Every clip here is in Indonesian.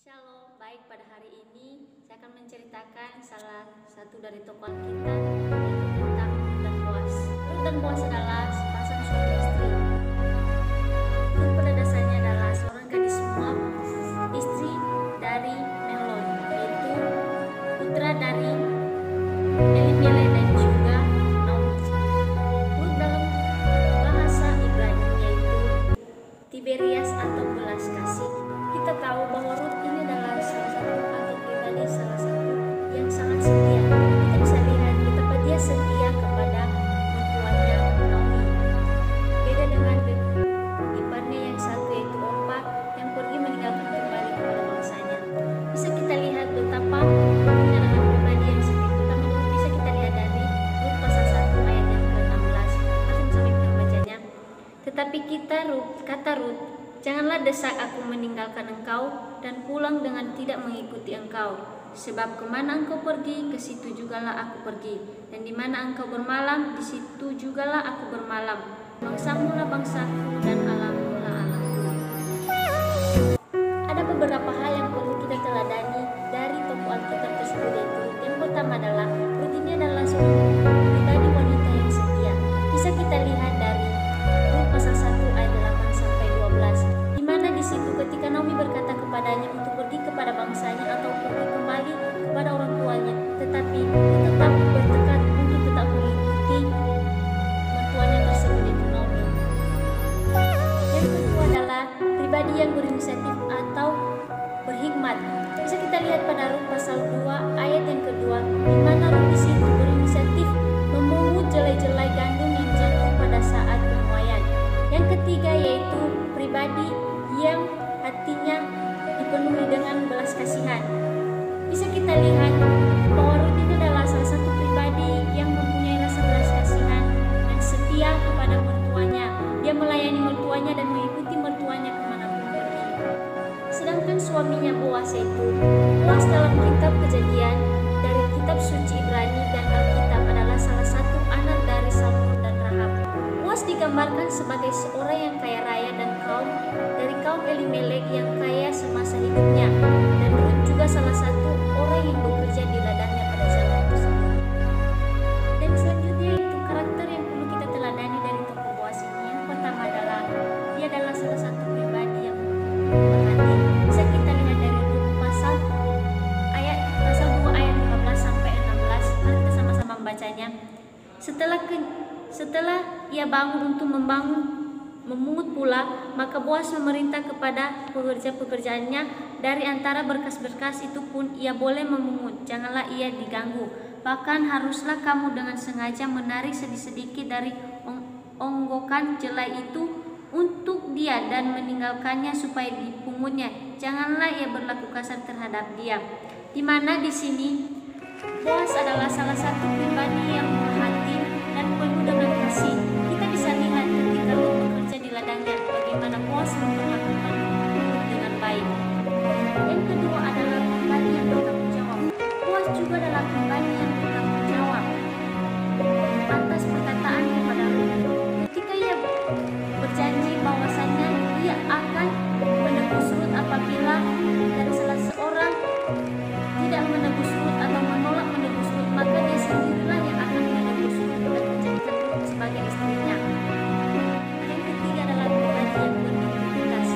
Shalom, baik pada hari ini saya akan menceritakan salah satu dari tokoh kita yaitu tentang Rut dan Boas. Rut dan Boas adalah sepasang suami istri. Rut pada dasarnya adalah seorang gadis Moab, istri dari Mahlon, yaitu putra dari Elimelek dan juga Naomi. Rut dalam bahasa Ibrani yaitu Tiberias atau belas kasih. Kita tahu bahwa Rut ini adalah salah satu atau pribadi salah satu yang sangat setia. Kita bisa lihat betapa dia setia kepada mertuanya Naomi. Beda dengan iparnya yang satu yaitu Orpa yang pergi meninggalkan kembali kepada bangsanya. Bisa kita lihat betapa ini adalah pribadi yang setia. Pertama dulu bisa kita lihat dari Rut pasal 1 ayat yang ke-16. Langsung sampai kita membacanya. Tetapi kata Rut, janganlah desak aku meninggalkan engkau dan pulang dengan tidak mengikuti engkau. Sebab kemana engkau pergi, ke situ jugalah aku pergi. Dan di mana engkau bermalam, di situ jugalah aku bermalam. Bangsamu lah bangsaku dan alammu lah alamku. Ada beberapa hal yang perlu kita teladani dari tokoh Alkitab tersebut, yaitu yang pertama adalah Rut ini adalah seorang pribadi wanita yang setia. Bisa kita lihat dari Rut pasal 1 ayat 8 sampai 12. Di mana di situ ketika Naomi berkata kepadanya untuk pergi kepada bangsanya atau pergi kembali kepada orang tuanya, tetapi tetap bertekad untuk tetap mengikuti mertuanya tersebut, yaitu Naomi. Yang kedua adalah pribadi yang berinisiatif atau berhikmat. Bisa kita lihat pada Rut pasal 2 ayat yang kedua, di mana Rut di situ berinisiatif memungut jelai-jelai gandum yang jatuh pada saat penuaian. Yang ketiga yaitu pribadi yang hatinya dipenuhi dengan belas kasihan. Bisa kita lihat bahwa Rut ini adalah salah satu pribadi yang mempunyai rasa belas kasihan dan setia kepada mertuanya. Dia melayani mertuanya dan mengikuti mertuanya kemanapun pergi. Sedangkan suaminya Boas yaitu Boas dalam kitab Kejadian dari kitab suci Ibrani dan Alkitab adalah salah satu anak dari Salmon dan Rahab. Boas digambarkan sebagai seorang yang kaya raya dan dari kaum Elimelek yang kaya semasa hidupnya, dan Rut juga salah satu orang yang bekerja di ladangnya pada zaman tersebut. Dan selanjutnya itu karakter yang perlu kita teladani dari tokoh Boas ini. Yang pertama adalah dia adalah salah satu pribadi yang berhati. Bisa kita lihat dari Rut pasal 2 ayat 15 sampai 16. Mari kita sama-sama membacanya. Setelah ia bangun untuk memungut pula, maka Boas memerintah kepada pekerja-pekerjaannya, dari antara berkas-berkas itu pun ia boleh memungut, janganlah ia diganggu. Bahkan haruslah kamu dengan sengaja menarik sedikit dari onggokan jelai itu untuk dia dan meninggalkannya supaya dipungutnya. Janganlah ia berlaku kasar terhadap dia. Di mana di sini Boas adalah salah satu pribadi yang berhati dan penuh dengan kasih. Kita bisa lihat ketika Rut bekerja di ladangnya bagaimana Boas memperlakukan Rut dengan baik. Yang kedua adalah pribadi yang bertanggung jawab. Boas juga adalah pribadi yang bertanggung jawab atas perkataan kepada Rut. Ketika ia berjanji bahwasannya ia akan menebus Rut apabila dari salah seorang tidak menebus Rut atau menolak menebus Rut, maka dia sendirilah yang akan menebus Rut dan menjadikan Rut sebagai istrinya. Yang ketiga adalah pribadi yang berintegritas.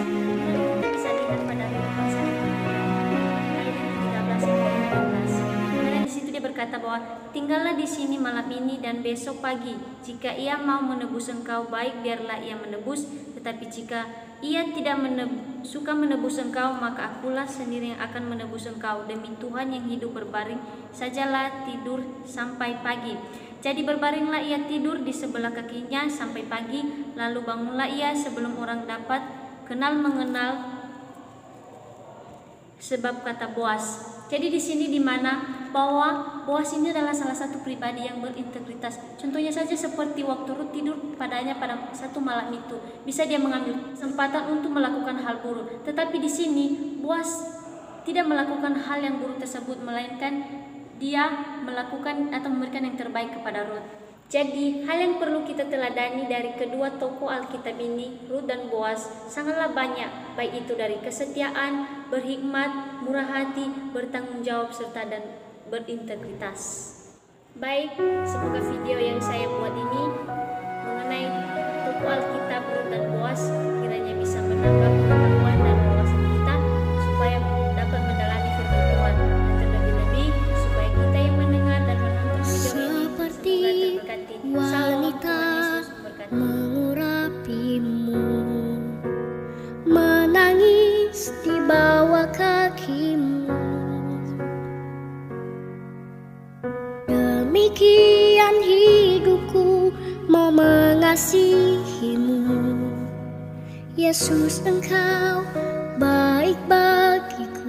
Dan kita bisa lihat pada Rut pasal 3 ayat 13 sampai 14. Karena di situ dia berkata bahwa tinggallah di sini malam ini dan besok pagi. Jika ia mau menebus engkau, baik biarlah ia menebus. Tetapi jika ia tidak suka menebus engkau, maka akulah sendiri yang akan menebus engkau. Demi Tuhan yang hidup, berbaring sajalah tidur sampai pagi. Jadi berbaringlah ia tidur di sebelah kakinya sampai pagi. Lalu bangunlah ia sebelum orang dapat kenal mengenal, sebab kata Boas. Jadi di sini di mana bahwa Boas ini adalah salah satu pribadi yang berintegritas. Contohnya saja seperti waktu Rut tidur padanya pada satu malam itu, bisa dia mengambil kesempatan untuk melakukan hal buruk. Tetapi di sini Boas tidak melakukan hal yang buruk tersebut, melainkan dia melakukan atau memberikan yang terbaik kepada Rut. Jadi, hal yang perlu kita teladani dari kedua tokoh Alkitab ini, Rut dan Boas, sangatlah banyak, baik itu dari kesetiaan, berhikmat, murah hati, bertanggung jawab, serta dan berintegritas. Baik, semoga video yang saya buat ini mengenai tokoh Alkitab Rut dan Boas kiranya bisa menambah pengetahuan dan wawasan kita supaya dapat mendalami firman Tuhan, dan terlebih-lebih supaya kita yang mendengar dan menonton video ini semoga terberkati. Salam, Tuhan Yesus memberkati. Mengurapimu, menangis di bawah kakimu. Demikian hidupku mau mengasihimu, Yesus, Engkau baik bagiku.